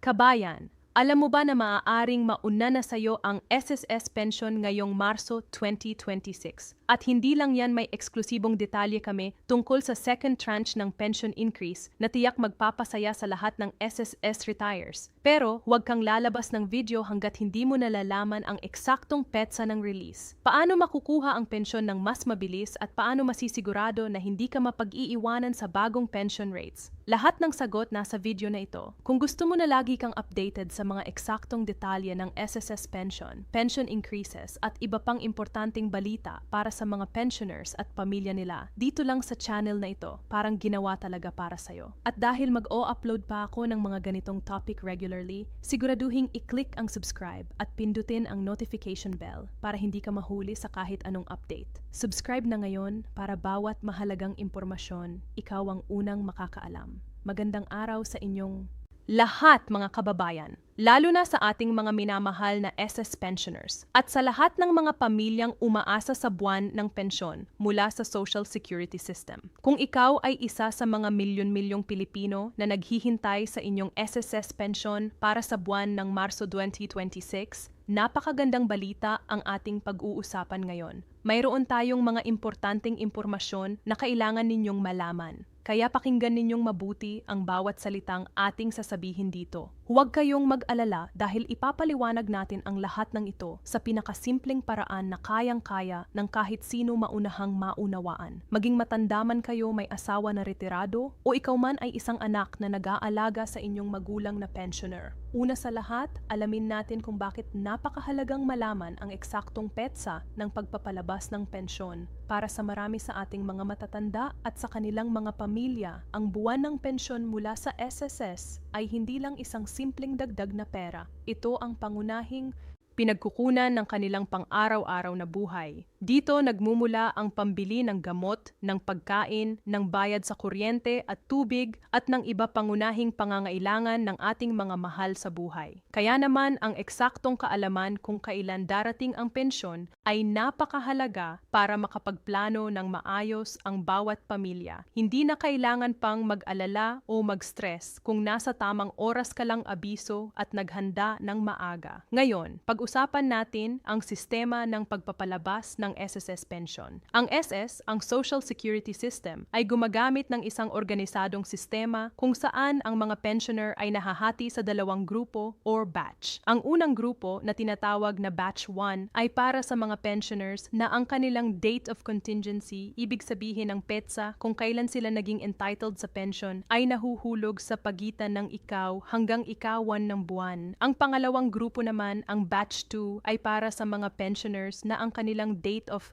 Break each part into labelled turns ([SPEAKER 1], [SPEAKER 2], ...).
[SPEAKER 1] Kabayan, alam mo ba na maaaring mauna na sa'yo ang SSS pension ngayong Marso 2026? At hindi lang yan, may eksklusibong detalye kami tungkol sa second tranche ng pension increase na tiyak magpapasaya sa lahat ng SSS retires. Pero huwag kang lalabas ng video hanggat hindi mo nalalaman ang eksaktong petsa ng release. Paano makukuha ang pensyon ng mas mabilis at paano masisigurado na hindi ka mapag-iiwanan sa bagong pension rates? Lahat ng sagot nasa video na ito. Kung gusto mo na lagi kang updated sa mga eksaktong detalye ng SSS pension, pension increases at iba pang importanteng balita para sa mga pensioners at pamilya nila, dito lang sa channel na ito, parang ginawa talaga para sa'yo. At dahil mag-o-upload pa ako ng mga ganitong topic regularly, siguraduhin i-click ang subscribe at pindutin ang notification bell para hindi ka mahuli sa kahit anong update. Subscribe na ngayon para bawat mahalagang impormasyon, ikaw ang unang makakaalam. Magandang araw sa inyong lahat, mga kababayan, lalo na sa ating mga minamahal na SS pensioners at sa lahat ng mga pamilyang umaasa sa buwan ng pensyon mula sa Social Security System. Kung ikaw ay isa sa mga milyon-milyong Pilipino na naghihintay sa inyong SSS pension para sa buwan ng Marso 2026, napakagandang balita ang ating pag-uusapan ngayon. Mayroon tayong mga importanteng impormasyon na kailangan ninyong malaman. Kaya pakinggan ninyong mabuti ang bawat salitang ating sasabihin dito. Huwag kayong mag-alala dahil ipapaliwanag natin ang lahat ng ito sa pinakasimpleng paraan na kayang-kaya ng kahit sino maunahang maunawaan. Maging matanda man kayo, may asawa na retirado, o ikaw man ay isang anak na nag-aalaga sa inyong magulang na pensioner. Una sa lahat, alamin natin kung bakit napakahalagang malaman ang eksaktong petsa ng pagpapalabas ng pensyon. Para sa marami sa ating mga matatanda at sa kanilang mga pamilya, ang buwan ng pensyon mula sa SSS ay hindi lang isang simpleng dagdag na pera. Ito ang pangunahing pinagkukunan ng kanilang pang-araw-araw na buhay. Dito nagmumula ang pambili ng gamot, ng pagkain, ng bayad sa kuryente at tubig at ng iba pangunahing pangangailangan ng ating mga mahal sa buhay. Kaya naman ang eksaktong kaalaman kung kailan darating ang pensyon ay napakahalaga para makapagplano ng maayos ang bawat pamilya. Hindi na kailangan pang mag-alala o mag-stress kung nasa tamang oras ka lang abiso at naghanda ng maaga. Ngayon, pag-usapan natin ang sistema ng pagpapalabas ng SSS pension. Ang SS, ang Social Security System, ay gumagamit ng isang organisadong sistema kung saan ang mga pensioner ay nahahati sa dalawang grupo or batch. Ang unang grupo na tinatawag na Batch 1 ay para sa mga pensioners na ang kanilang date of contingency, ibig sabihin ng petsa kung kailan sila naging entitled sa pension, ay nahuhulog sa pagitan ng ikaw hanggang ikawan ng buwan. Ang pangalawang grupo naman, ang Batch 2, ay para sa mga pensioners na ang kanilang date of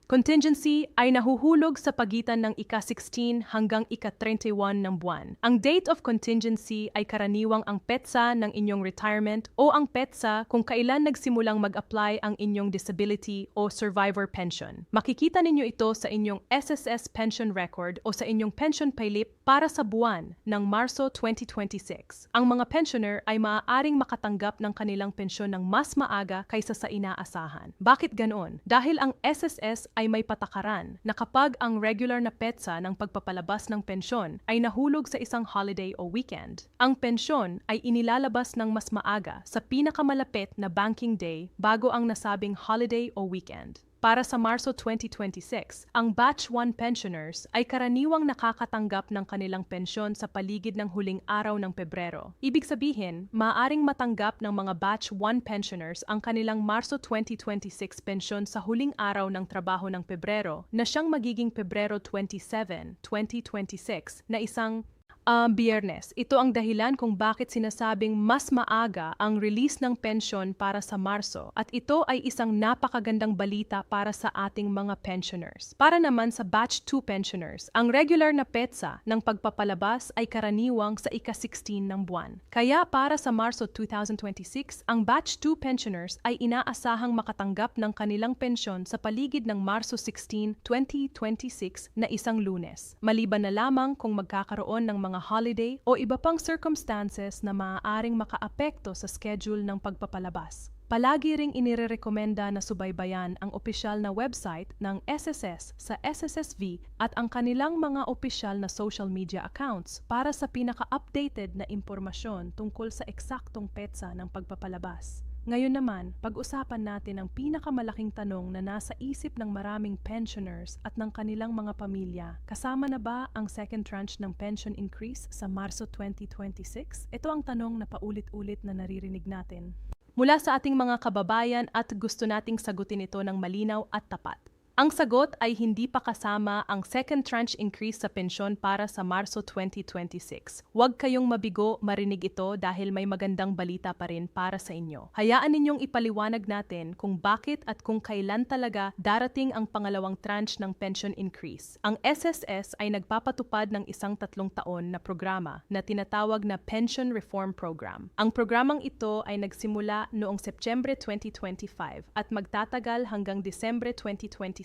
[SPEAKER 1] contingency ay nahuhulog sa pagitan ng ika-16 hanggang ika-31 ng buwan. Ang date of contingency ay karaniwang ang petsa ng inyong retirement o ang petsa kung kailan nagsimulang mag-apply ang inyong disability o survivor pension. Makikita ninyo ito sa inyong SSS pension record o sa inyong pension paylip para sa buwan ng Marso 2026. Ang mga pensioner ay maaaring makatanggap ng kanilang pensyon ng mas maaga kaysa sa inaasahan. Bakit ganoon? Dahil ang SSS ay may patakaran na kapag ang regular na petsa ng pagpapalabas ng pensyon ay nahulog sa isang holiday o weekend, ang pensyon ay inilalabas ng mas maaga sa pinakamalapit na banking day bago ang nasabing holiday o weekend. Para sa Marso 2026, ang Batch 1 pensioners ay karaniwang nakakatanggap ng kanilang pensyon sa paligid ng huling araw ng Pebrero. Ibig sabihin, maaaring matanggap ng mga Batch 1 pensioners ang kanilang Marso 2026 pensyon sa huling araw ng trabaho ng Pebrero na siyang magiging Pebrero 27, 2026 na isang Biyernes. Ito ang dahilan kung bakit sinasabing mas maaga ang release ng pensyon para sa Marso at ito ay isang napakagandang balita para sa ating mga pensioners. Para naman sa Batch 2 pensioners, ang regular na petsa ng pagpapalabas ay karaniwang sa ika-16 ng buwan. Kaya para sa Marso 2026, ang Batch 2 pensioners ay inaasahang makatanggap ng kanilang pensyon sa paligid ng Marso 16, 2026 na isang Lunes. Maliban na lamang kung magkakaroon ng mga holiday o iba pang circumstances na maaaring makaapekto sa schedule ng pagpapalabas. Palagi ring inirekomenda na subaybayan ang opisyal na website ng SSS sa SSSV at ang kanilang mga opisyal na social media accounts para sa pinaka-updated na impormasyon tungkol sa eksaktong petsa ng pagpapalabas. Ngayon naman, pag-usapan natin ang pinakamalaking tanong na nasa isip ng maraming pensioners at ng kanilang mga pamilya. Kasama na ba ang second tranche ng pension increase sa Marso 2026? Ito ang tanong na paulit-ulit na naririnig natin mula sa ating mga kababayan at gusto nating sagutin ito ng malinaw at tapat. Ang sagot ay hindi pa kasama ang second tranche increase sa pensyon para sa Marso 2026. Huwag kayong mabigo marinig ito dahil may magandang balita pa rin para sa inyo. Hayaan ninyong ipaliwanag natin kung bakit at kung kailan talaga darating ang pangalawang tranche ng pension increase. Ang SSS ay nagpapatupad ng isang 3 taon na programa na tinatawag na Pension Reform Program. Ang programang ito ay nagsimula noong Setyembre 2025 at magtatagal hanggang Disyembre 2027.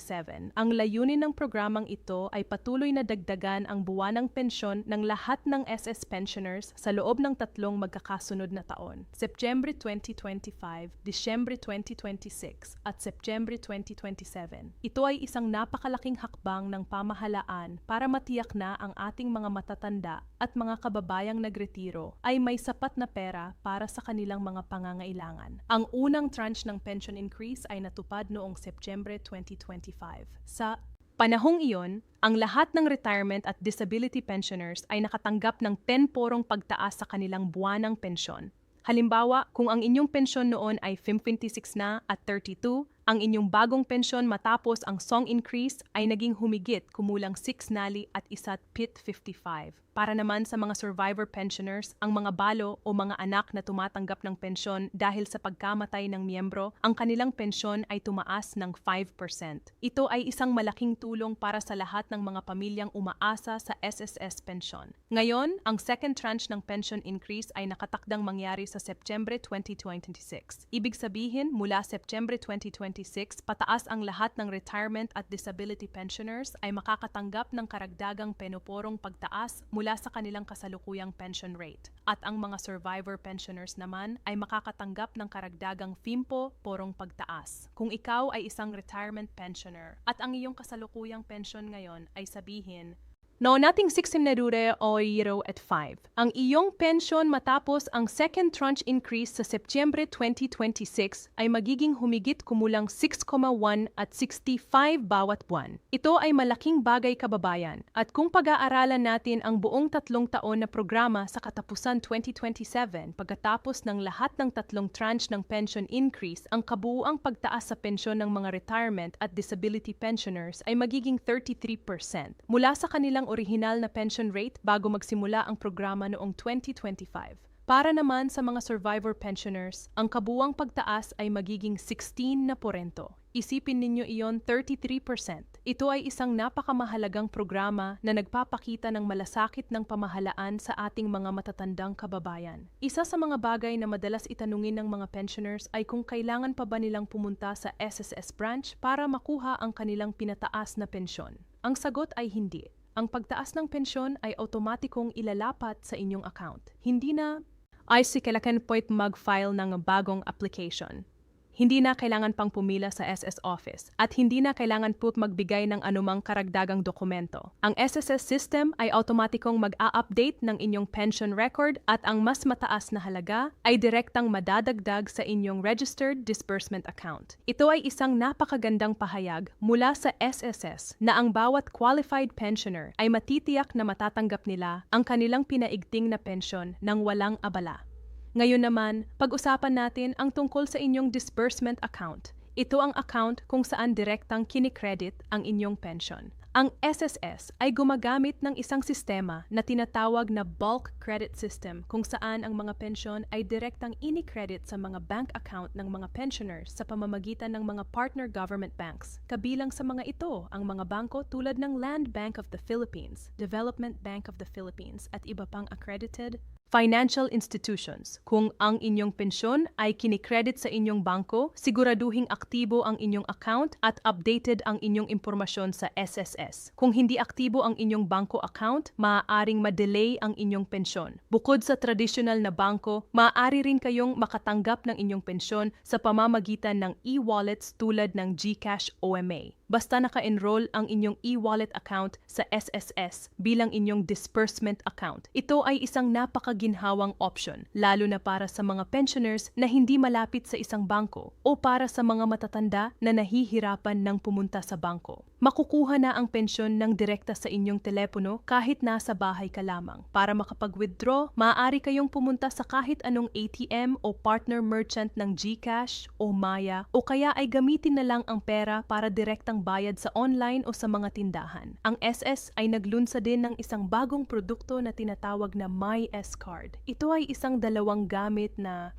[SPEAKER 1] Ang layunin ng programang ito ay patuloy na dagdagan ang buwanang pensyon ng lahat ng SS pensioners sa loob ng 3 magkakasunod na taon, Setyembre 2025, Disyembre 2026 at Setyembre 2027. Ito ay isang napakalaking hakbang ng pamahalaan para matiyak na ang ating mga matatanda at mga kababayang nagretiro ay may sapat na pera para sa kanilang mga pangangailangan. Ang unang tranche ng pension increase ay natupad noong Setyembre 2025. Sa panahong iyon, ang lahat ng retirement at disability pensioners ay nakatanggap ng 10 porong pagtaas sa kanilang buwanang pensyon. Halimbawa, kung ang inyong pensyon noon ay 56 na at 32, ang inyong bagong pensyon matapos ang song increase ay naging humigit kumulang 6 nali at isa't PIT 55. Para naman sa mga survivor pensioners, ang mga balo o mga anak na tumatanggap ng pensyon dahil sa pagkamatay ng miyembro, ang kanilang pensyon ay tumaas ng 5%. Ito ay isang malaking tulong para sa lahat ng mga pamilyang umaasa sa SSS pensyon. Ngayon, ang second tranche ng pension increase ay nakatakdang mangyari sa Setyembre 2026. Ibig sabihin, mula Setyembre 2026, pataas ang lahat ng retirement at disability pensioners ay makakatanggap ng karagdagang penoporong pagtaas mula sa kanilang kasalukuyang pension rate. At ang mga survivor pensioners naman ay makakatanggap ng karagdagang FIMPO porong pagtaas. Kung ikaw ay isang retirement pensioner at ang iyong kasalukuyang pension ngayon ay sabihin, no, nating 16 na dure o 0 at 5. Ang iyong pensyon matapos ang second tranche increase sa Setyembre 2026 ay magiging humigit kumulang 6,1 at 65 bawat buwan. Ito ay malaking bagay kababayan at kung pag-aaralan natin ang buong 3 taon na programa sa katapusan 2027 pagkatapos ng lahat ng 3 tranche ng pension increase, ang kabuuang pagtaas sa pensyon ng mga retirement at disability pensioners ay magiging 33% mula sa kanilang orihinal na pension rate bago magsimula ang programa noong 2025. Para naman sa mga survivor pensioners, ang kabuuang pagtaas ay magiging 16%. Isipin ninyo iyon 33%. Ito ay isang napakamahalagang programa na nagpapakita ng malasakit ng pamahalaan sa ating mga matatandang kababayan. Isa sa mga bagay na madalas itanungin ng mga pensioners ay kung kailangan pa ba nilang pumunta sa SSS branch para makuha ang kanilang pinataas na pensyon. Ang sagot ay hindi. Ang pagtaas ng pensyon ay otomatikong ilalapat sa inyong account. Hindi na ay kailangan po mag-file ng bagong application. Hindi na kailangan pang pumila sa SS office at hindi na kailangan po magbigay ng anumang karagdagang dokumento. Ang SSS system ay automatikong mag-a-update ng inyong pension record at ang mas mataas na halaga ay direktang madadagdag sa inyong registered disbursement account. Ito ay isang napakagandang pahayag mula sa SSS na ang bawat qualified pensioner ay matitiyak na matatanggap nila ang kanilang pinaigting na pensyon ng walang abala. Ngayon naman, pag-usapan natin ang tungkol sa inyong disbursement account. Ito ang account kung saan direktang kinikredit ang inyong pension. Ang SSS ay gumagamit ng isang sistema na tinatawag na bulk credit system kung saan ang mga pensyon ay direktang inikredit sa mga bank account ng mga pensioners sa pamamagitan ng mga partner government banks. Kabilang sa mga ito ang mga bangko tulad ng Land Bank of the Philippines, Development Bank of the Philippines at iba pang accredited Financial institutions. Kung ang inyong pensyon ay kinikredit sa inyong bangko, siguraduhing aktibo ang inyong account at updated ang inyong impormasyon sa SSS. Kung hindi aktibo ang inyong bangko account, maaaring ma-delay ang inyong pensyon. Bukod sa traditional na bangko, maaari rin kayong makatanggap ng inyong pensyon sa pamamagitan ng e-wallets tulad ng GCash OMA. Basta naka-enroll ang inyong e-wallet account sa SSS bilang inyong disbursement account. Ito ay isang napakaginhawang option, lalo na para sa mga pensioners na hindi malapit sa isang bangko o para sa mga matatanda na nahihirapan ng pumunta sa bangko. Makukuha na ang pensyon ng direkta sa inyong telepono kahit nasa bahay ka lamang. Para makapag-withdraw, maaari kayong pumunta sa kahit anong ATM o partner merchant ng GCash o Maya o kaya ay gamitin na lang ang pera para direktang bayad sa online o sa mga tindahan. Ang SS ay naglunsad din ng isang bagong produkto na tinatawag na MyS-Card. Ito ay isang dalawang gamit na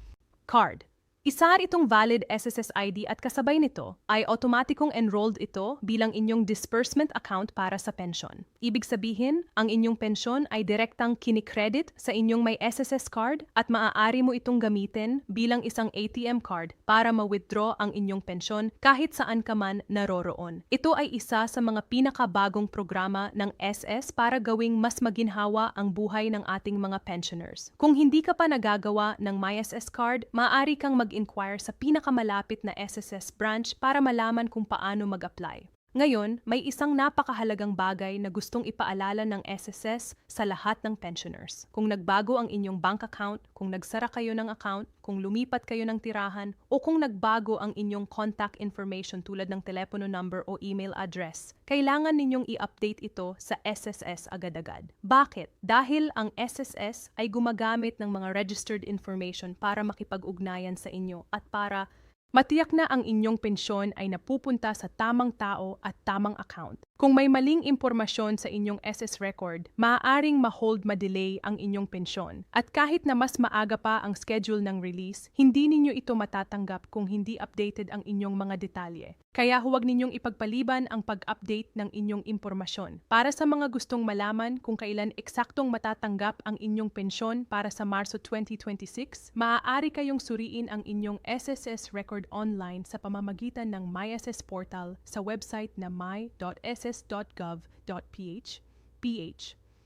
[SPEAKER 1] card. Isa itong valid SSS ID at kasabay nito ay automatikong enrolled ito bilang inyong disbursement account para sa pensyon. Ibig sabihin, ang inyong pensyon ay direktang kinikredit sa inyong may SSS card at maaari mo itong gamitin bilang isang ATM card para ma-withdraw ang inyong pensyon kahit saan ka man naroroon. Ito ay isa sa mga pinakabagong programa ng SS para gawing mas maginhawa ang buhay ng ating mga pensioners. Kung hindi ka pa nagagawa ng MySS card, maaari kang mag-inquire sa pinakamalapit na SSS branch para malaman kung paano mag-apply. Ngayon, may isang napakahalagang bagay na gustong ipaalala ng SSS sa lahat ng pensioners. Kung nagbago ang inyong bank account, kung nagsara kayo ng account, kung lumipat kayo ng tirahan, o kung nagbago ang inyong contact information tulad ng telepono number o email address, kailangan ninyong i-update ito sa SSS agad-agad. Bakit? Dahil ang SSS ay gumagamit ng mga registered information para makipag-ugnayan sa inyo at para matiyak na ang inyong pensyon ay napupunta sa tamang tao at tamang account. Kung may maling impormasyon sa inyong SS record, maaaring ma-hold ma-delay ang inyong pensyon. At kahit na mas maaga pa ang schedule ng release, hindi ninyo ito matatanggap kung hindi updated ang inyong mga detalye. Kaya huwag ninyong ipagpaliban ang pag-update ng inyong impormasyon. Para sa mga gustong malaman kung kailan eksaktong matatanggap ang inyong pensyon para sa Marso 2026, maaari kayong suriin ang inyong SSS record online sa pamamagitan ng MySS portal sa website na my.ss.gov.ph.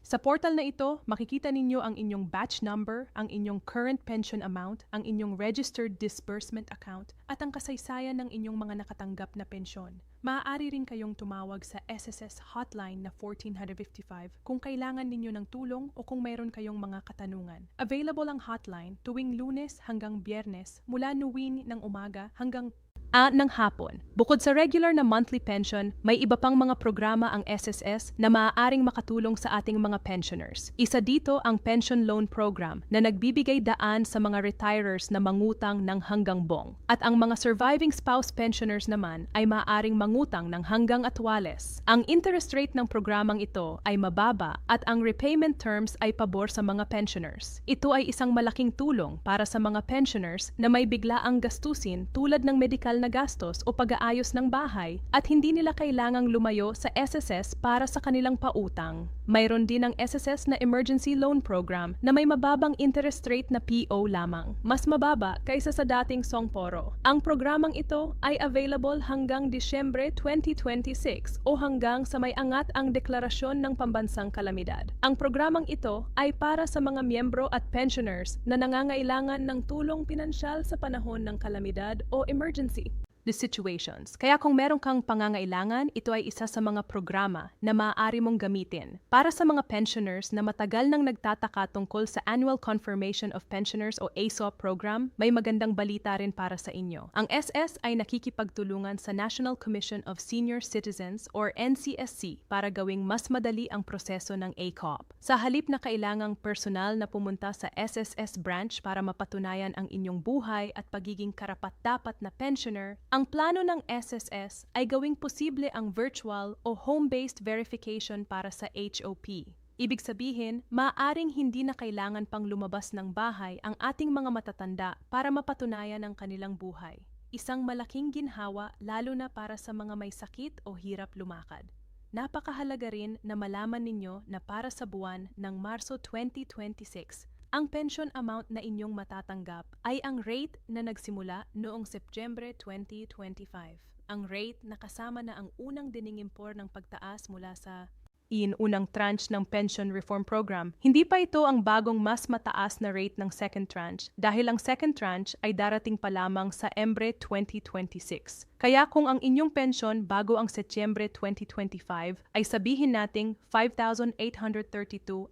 [SPEAKER 1] Sa portal na ito, makikita ninyo ang inyong batch number, ang inyong current pension amount, ang inyong registered disbursement account, at ang kasaysayan ng inyong mga nakatanggap na pensyon. Maaari rin kayong tumawag sa SSS hotline na 1455 kung kailangan ninyo ng tulong o kung mayroon kayong mga katanungan. Available ang hotline tuwing Lunes hanggang Biyernes mula 9 ng umaga hanggang ng hapon. Bukod sa regular na monthly pension, may iba pang mga programa ang SSS na maaaring makatulong sa ating mga pensioners. Isa dito ang Pension Loan Program na nagbibigay daan sa mga retirers na mangutang ng hanggang bong. At ang mga surviving spouse pensioners naman ay maaaring mangutang ng hanggang atwales. Ang interest rate ng programang ito ay mababa at ang repayment terms ay pabor sa mga pensioners. Ito ay isang malaking tulong para sa mga pensioners na may biglaang gastusin tulad ng medical na gastos o pag-aayos ng bahay at hindi nila kailangang lumayo sa SSS para sa kanilang pautang. Mayroon din ang SSS na Emergency Loan Program na may mababang interest rate na PO lamang, mas mababa kaysa sa dating Songporo. Ang programang ito ay available hanggang Disyembre 2026 o hanggang sa may angat ang deklarasyon ng pambansang kalamidad. Ang programang ito ay para sa mga miyembro at pensioners na nangangailangan ng tulong pinansyal sa panahon ng kalamidad o emergency. The situations. Kaya kung meron kang pangangailangan, ito ay isa sa mga programa na maaari mong gamitin. Para sa mga pensioners na matagal nang nagtataka tungkol sa Annual Confirmation of Pensioners o ASOP program, may magandang balita rin para sa inyo. Ang SS ay nakikipagtulungan sa National Commission of Senior Citizens or NCSC para gawing mas madali ang proseso ng ACOP. Sa halip na kailangang personal na pumunta sa SSS branch para mapatunayan ang inyong buhay at pagiging karapat-dapat na pensioner, ang plano ng SSS ay gawing posible ang virtual o home-based verification para sa HOP. Ibig sabihin, maaaring hindi na kailangan pang lumabas ng bahay ang ating mga matatanda para mapatunayan ang kanilang buhay. Isang malaking ginhawa lalo na para sa mga may sakit o hirap lumakad. Napakahalaga rin na malaman ninyo na para sa buwan ng Marso 2026, Ang pension amount na inyong matatanggap ay ang rate na nagsimula noong Setyembre 2025. Ang rate na kasama na ang unang dininimpor ng pagtaas mula sa unang tranche ng Pension Reform Program. Hindi pa ito ang bagong mas mataas na rate ng second tranche dahil ang second tranche ay darating pa lamang sa Embre 2026. Kaya kung ang inyong pensyon bago ang Setyembre 2025 ay sabihin nating 5,832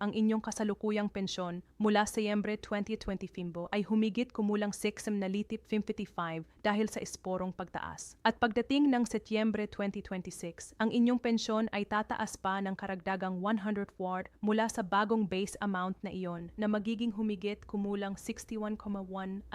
[SPEAKER 1] ang inyong kasalukuyang pensyon mula Setyembre 2025 ay humigit kumulang 6,55 dahil sa esporong pagtaas. At pagdating ng Setyembre 2026, ang inyong pensyon ay tataas pa ng karagdagang 100 ward mula sa bagong base amount na iyon na magiging humigit kumulang 61,1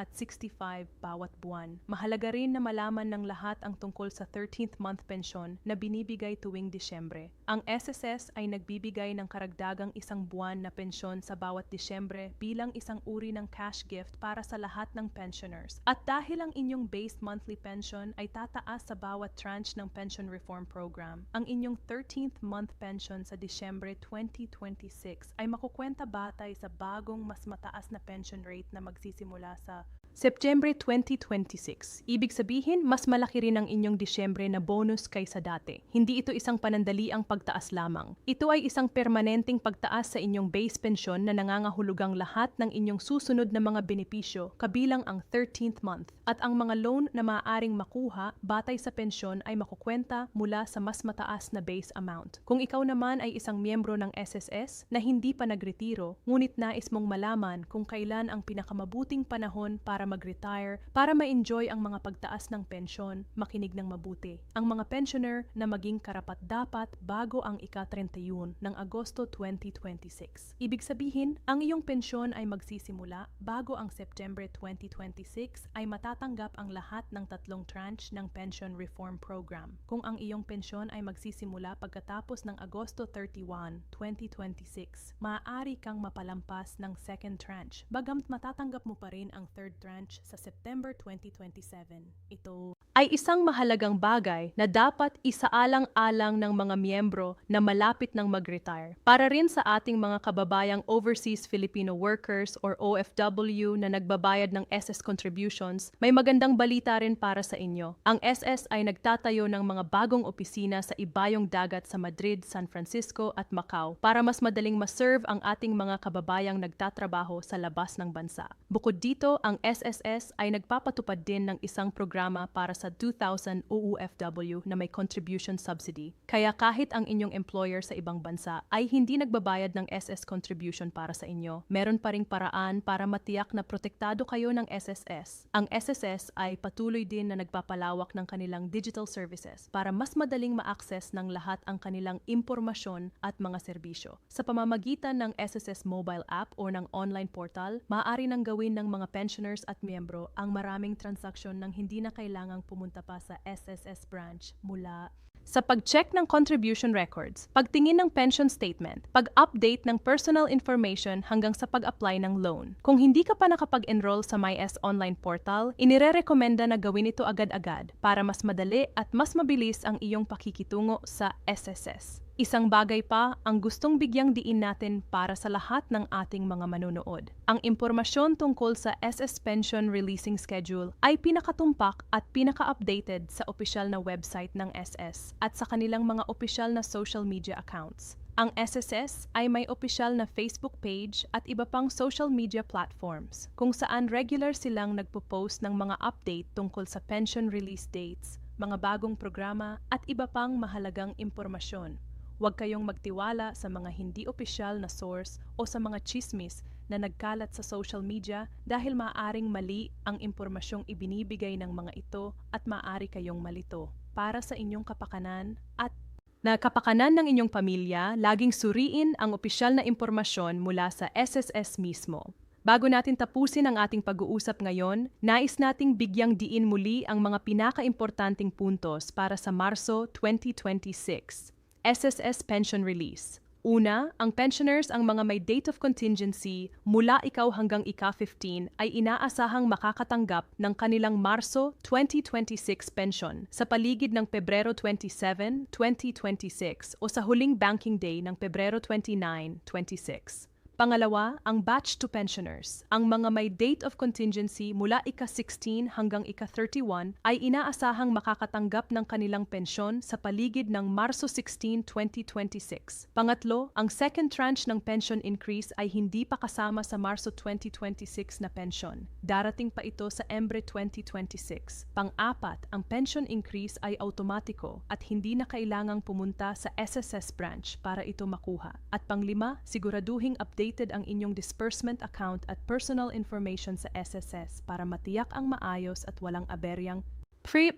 [SPEAKER 1] at 65 bawat buwan. Mahalaga rin na malaman ng lahat ang tungkol sa 13th month pensyon na binibigay tuwing Disyembre. Ang SSS ay nagbibigay ng karagdagang isang buwan na pensyon sa bawat Disyembre bilang isang uri ng cash gift para sa lahat ng pensioners. At dahil ang inyong base monthly pension ay tataas sa bawat tranche ng Pension Reform Program, ang inyong 13th month pension sa Disyembre 2026 ay makukwenta batay sa bagong mas mataas na pension rate na magsisimula sa Setyembre 2026. Ibig sabihin, mas malaki rin ang inyong Disyembre na bonus kaysa dati. Hindi ito isang panandaliang pagtaas lamang. Ito ay isang permanenteng pagtaas sa inyong base pensyon na nangangahulugang lahat ng inyong susunod na mga benepisyo kabilang ang 13th month. At ang mga loan na maaaring makuha batay sa pensyon ay makukwenta mula sa mas mataas na base amount. Kung ikaw naman ay isang miyembro ng SSS na hindi pa nagretiro, ngunit nais mong malaman kung kailan ang pinakamabuting panahon para mag-retire, para ma-enjoy ang mga pagtaas ng pensyon, makinig ng mabuti. Ang mga pensioner na maging karapat-dapat bago ang ika-31 ng Agosto 2026. Ibig sabihin, ang iyong pensyon ay magsisimula bago ang September 2026 ay matatanggap ang lahat ng tatlong tranche ng Pension Reform Program. Kung ang iyong pensyon ay magsisimula pagkatapos ng Agosto 31, 2026, maaari kang mapalampas ng second tranche, bagamat matatanggap mo pa rin ang third tranche sa September 2027. Ito ay isang mahalagang bagay na dapat isaalang-alang ng mga miyembro na malapit ng mag-retire. Para rin sa ating mga kababayang overseas Filipino workers or OFW na nagbabayad ng SS contributions, may magandang balita rin para sa inyo. Ang SS ay nagtatayo ng mga bagong opisina sa ibayong dagat sa Madrid, San Francisco at Macau para mas madaling ma-serve ang ating mga kababayang nagtatrabaho sa labas ng bansa. Bukod dito, ang SSS ay nagpapatupad din ng isang programa para sa 2,000 OFW na may contribution subsidy. Kaya kahit ang inyong employer sa ibang bansa ay hindi nagbabayad ng SS contribution para sa inyo, meron pa ring paraan para matiyak na protektado kayo ng SSS. Ang SSS ay patuloy din na nagpapalawak ng kanilang digital services para mas madaling ma-access ng lahat ang kanilang impormasyon at mga serbisyo. Sa pamamagitan ng SSS mobile app o ng online portal, maaari nang gawin ng mga pensioners at miyembro ang maraming transaksyon nang hindi na kailangang pumunta pa sa SSS branch mula sa pag-check ng contribution records, pagtingin ng pension statement, pag-update ng personal information hanggang sa pag-apply ng loan. Kung hindi ka pa nakapag-enroll sa MyS online portal, inirerekomenda na gawin ito agad-agad para mas madali at mas mabilis ang iyong pakikitungo sa SSS. Isang bagay pa ang gustong bigyang diin natin para sa lahat ng ating mga manunood. Ang impormasyon tungkol sa SS Pension Releasing Schedule ay pinakatumpak at pinaka-updated sa opisyal na website ng SS at sa kanilang mga opisyal na social media accounts. Ang SSS ay may opisyal na Facebook page at iba pang social media platforms kung saan regular silang nagpo-post ng mga update tungkol sa pension release dates, mga bagong programa at iba pang mahalagang impormasyon. Huwag kayong magtiwala sa mga hindi opisyal na source o sa mga chismis na nagkalat sa social media dahil maaaring mali ang impormasyong ibinibigay ng mga ito at maaari kayong malito. Para sa inyong kapakanan at kapakanan ng inyong pamilya, laging suriin ang opisyal na impormasyon mula sa SSS mismo. Bago natin tapusin ang ating pag-uusap ngayon, nais nating bigyang diin muli ang mga pinaka-importanting puntos para sa Marso 2026. SSS Pension Release. Una, ang pensioners ang mga may date of contingency mula ikaw hanggang ika-15 ay inaasahang makakatanggap ng kanilang Marso 2026 pension sa paligid ng Pebrero 27, 2026 o sa huling banking day ng Pebrero 29, 26. Pangalawa, ang batch 2 pensioners. Ang mga may date of contingency mula ika-16 hanggang ika-31 ay inaasahang makakatanggap ng kanilang pensyon sa paligid ng Marso 16, 2026. Pangatlo, ang second tranche ng pension increase ay hindi pa kasama sa Marso 2026 na pensyon. Darating pa ito sa Embre 2026. Pang-apat, ang pension increase ay automatiko at hindi na kailangang pumunta sa SSS branch para ito makuha. At panglima, siguraduhing updated ang inyong disbursement account at personal information sa SSS para matiyak ang maayos at walang aberyang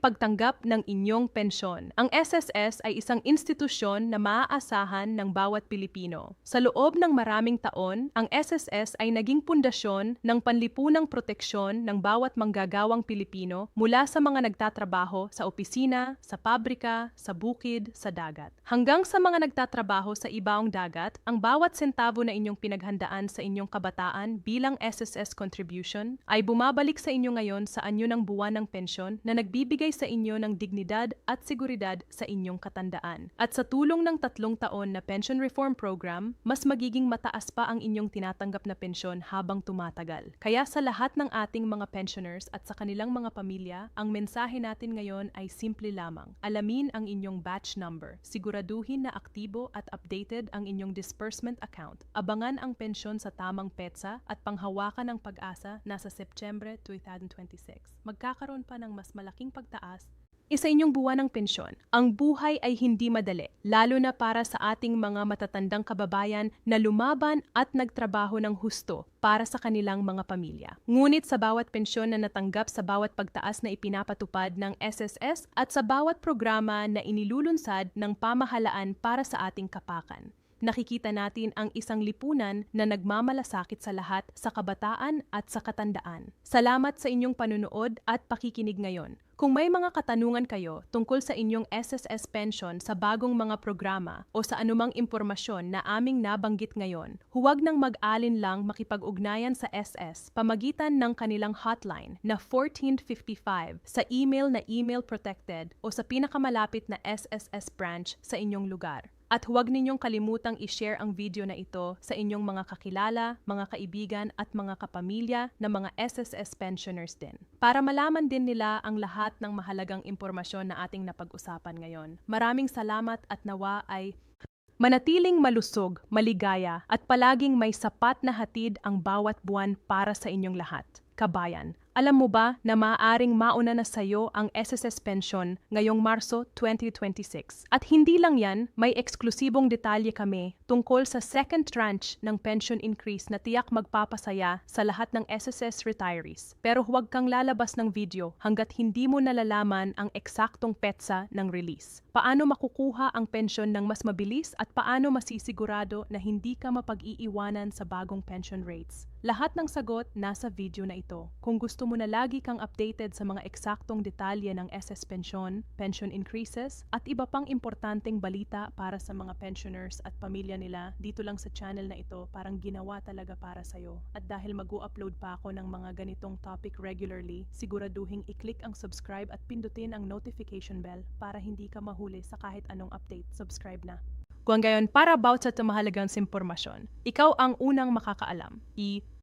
[SPEAKER 1] pagtanggap ng inyong pensyon. Ang SSS ay isang institusyon na maaasahan ng bawat Pilipino. Sa loob ng maraming taon, ang SSS ay naging pundasyon ng panlipunang proteksyon ng bawat manggagawang Pilipino mula sa mga nagtatrabaho sa opisina, sa pabrika, sa bukid, sa dagat. Hanggang sa mga nagtatrabaho sa ibaong dagat, ang bawat sentavo na inyong pinaghandaan sa inyong kabataan bilang SSS contribution ay bumabalik sa inyo ngayon sa anyo ng buwan ng pensyon na nagbibigay sa inyo ng dignidad at seguridad sa inyong katandaan. At sa tulong ng 3 taon na pension reform program, mas magiging mataas pa ang inyong tinatanggap na pensyon habang tumatagal. Kaya sa lahat ng ating mga pensioners at sa kanilang mga pamilya, ang mensahe natin ngayon ay simple lamang. Alamin ang inyong batch number. Siguraduhin na aktibo at updated ang inyong disbursement account. Abangan ang pensyon sa tamang petsa at panghawakan ng pag-asa nasa Setyembre 2026. Magkakaroon pa ng mas malaking pagtaas isa inyong buwan ng pensyon. Ang buhay ay hindi madali, lalo na para sa ating mga matatandang kababayan na lumaban at nagtrabaho ng husto para sa kanilang mga pamilya. Ngunit sa bawat pensyon na natanggap sa bawat pagtaas na ipinapatupad ng SSS at sa bawat programa na inilulunsad ng pamahalaan para sa ating kapakan, nakikita natin ang isang lipunan na nagmamalasakit sa lahat sa kabataan at sa katandaan. Salamat sa inyong panunood at pakikinig ngayon. Kung may mga katanungan kayo tungkol sa inyong SSS pension sa bagong mga programa o sa anumang impormasyon na aming nabanggit ngayon, huwag nang mag-alin lang makipag-ugnayan sa SS pamagitan ng kanilang hotline na 1455 sa email na email protected o sa pinakamalapit na SSS branch sa inyong lugar. At huwag ninyong kalimutang i-share ang video na ito sa inyong mga kakilala, mga kaibigan at mga kapamilya na mga SSS pensioners din, para malaman din nila ang lahat ng mahalagang impormasyon na ating napag-usapan ngayon. Maraming salamat at nawa ay manatiling malusog, maligaya at palaging may sapat na hatid ang bawat buwan para sa inyong lahat. Kabayan, alam mo ba na maaaring mauna na sa iyo ang SSS pension ngayong Marso 2026? At hindi lang yan, may eksklusibong detalye kami tungkol sa second tranche ng pension increase na tiyak magpapasaya sa lahat ng SSS retirees. Pero huwag kang lalabas ng video hanggat hindi mo nalalaman ang eksaktong petsa ng release. Paano makukuha ang pensyon ng mas mabilis at paano masisigurado na hindi ka mapag-iiwanan sa bagong pension rates? Lahat ng sagot nasa video na ito. Kung gusto mo na lagi kang updated sa mga eksaktong detalye ng SS Pension, pension increases, at iba pang importanteng balita para sa mga pensioners at pamilya nila, dito lang sa channel na ito, parang ginawa talaga para sa'yo. At dahil mag-u-upload pa ako ng mga ganitong topic regularly, siguraduhin i-click ang subscribe at pindutin ang notification bell para hindi ka mahuli sa kahit anong update. Subscribe na. Kung gayon, para about sa mahalagang impormasyon, ikaw ang unang makakaalam.